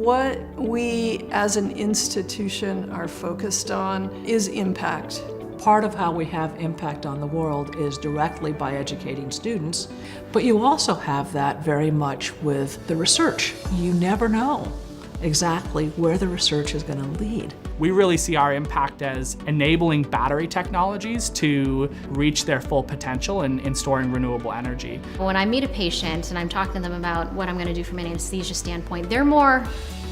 What we as an institution are focused on is impact. Part of how we have impact on the world is directly by educating students, but you also have that very much with the research. You never know exactly where the research is going to lead. We really see our impact as enabling battery technologies to reach their full potential in storing renewable energy. When I meet a patient and I'm talking to them about what I'm going to do from an anesthesia standpoint, they're more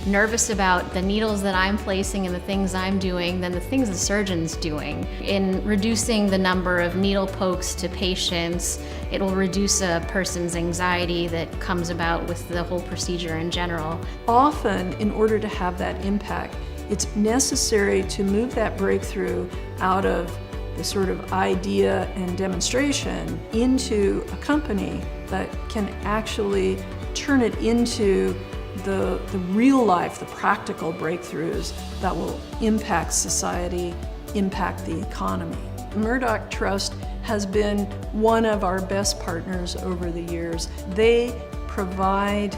nervous about the needles that I'm placing and the things I'm doing than the things the surgeon's doing. In reducing the number of needle pokes to patients, it will reduce a person's anxiety that comes about with the whole procedure in general. Often, in order to have that impact, it's necessary to move that breakthrough out of the sort of idea and demonstration into a company that can actually turn it into the real life, the practical breakthroughs that will impact society, impact the economy. Murdock Trust has been one of our best partners over the years. They provide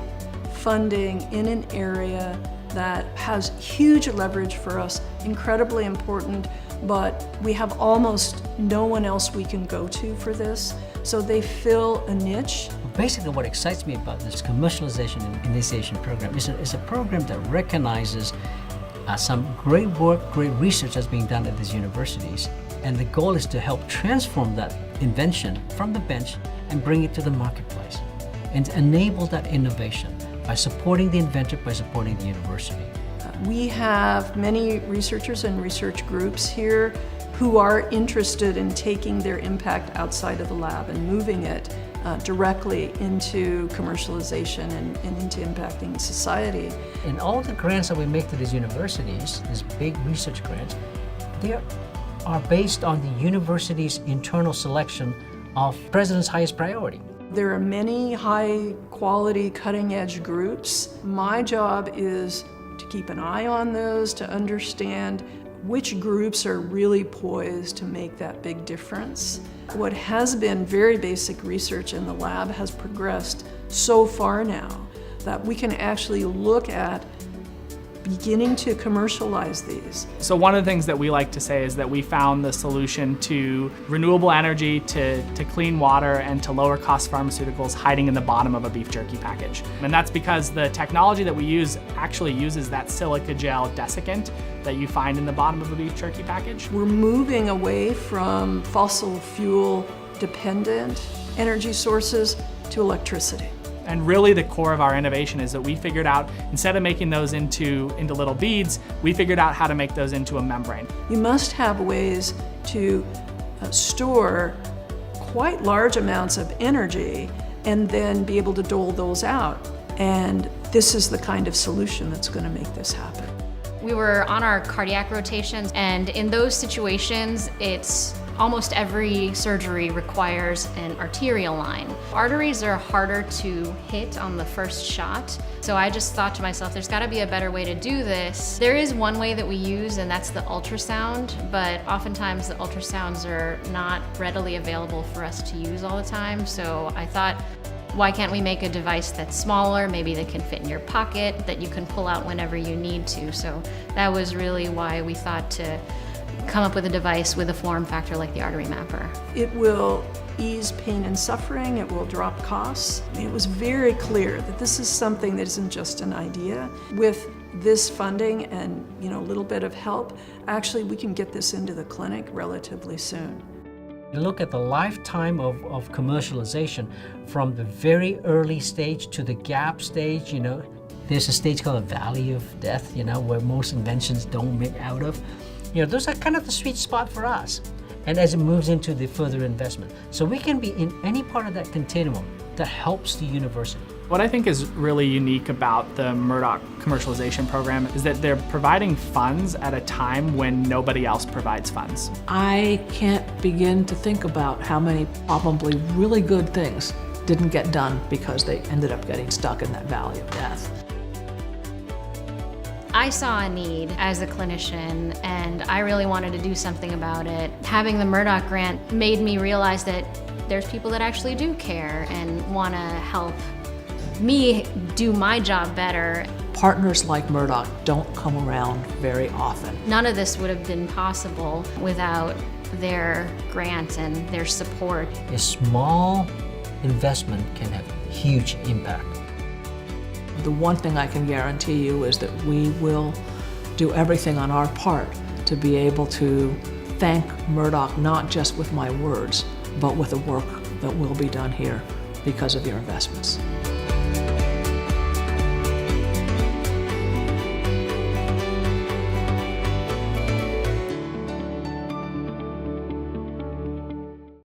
funding in an area that has huge leverage for us, incredibly important, but we have almost no one else we can go to for this. So they fill a niche. Basically, what excites me about this commercialization and initiation program is a program that recognizes some great work, great research that's being done at these universities. And the goal is to help transform that invention from the bench and bring it to the marketplace and enable that innovation by supporting the inventor, by supporting the university. We have many researchers and research groups here who are interested in taking their impact outside of the lab and moving it directly into commercialization and into impacting society. And all the grants that we make to these universities, these big research grants, they are based on the university's internal selection of president's highest priority. There are many high-quality, cutting-edge groups. My job is to keep an eye on those, to understand which groups are really poised to make that big difference. What has been very basic research in the lab has progressed so far now that we can actually look at beginning to commercialize these. So one of the things that we like to say is that we found the solution to renewable energy, to clean water, and to lower cost pharmaceuticals hiding in the bottom of a beef jerky package. And that's because the technology that we use actually uses that silica gel desiccant that you find in the bottom of a beef jerky package. We're moving away from fossil fuel dependent energy sources to electricity. And really the core of our innovation is that we figured out, instead of making those into little beads, we figured out how to make those into a membrane. You must have ways to store quite large amounts of energy and then be able to dole those out. And this is the kind of solution that's going to make this happen. We were on our cardiac rotations, and in those situations, it's almost every surgery requires an arterial line. Arteries are harder to hit on the first shot, so I just thought to myself, there's gotta be a better way to do this. There is one way that we use, and that's the ultrasound, but oftentimes the ultrasounds are not readily available for us to use all the time, so I thought, why can't we make a device that's smaller, maybe that can fit in your pocket, that you can pull out whenever you need to? So that was really why we thought to come up with a device with a form factor like the artery mapper. It will ease pain and suffering, it will drop costs. It was very clear that this is something that isn't just an idea. With this funding and a little bit of help, actually we can get this into the clinic relatively soon. You look at the lifetime of commercialization from the very early stage to the gap stage, there's a stage called a valley of death, where most inventions don't make out of. Those are kind of the sweet spot for us. And as it moves into the further investment. So we can be in any part of that continuum that helps the university. What I think is really unique about the Murdock commercialization program is that they're providing funds at a time when nobody else provides funds. I can't begin to think about how many probably really good things didn't get done because they ended up getting stuck in that valley of death. I saw a need as a clinician, and I really wanted to do something about it. Having the Murdock grant made me realize that there's people that actually do care and want to help me do my job better. partners like Murdock don't come around very often. None of this would have been possible without their grant and their support. A small investment can have huge impact. The one thing I can guarantee you is that we will do everything on our part to be able to thank Murdock, not just with my words, but with the work that will be done here because of your investments.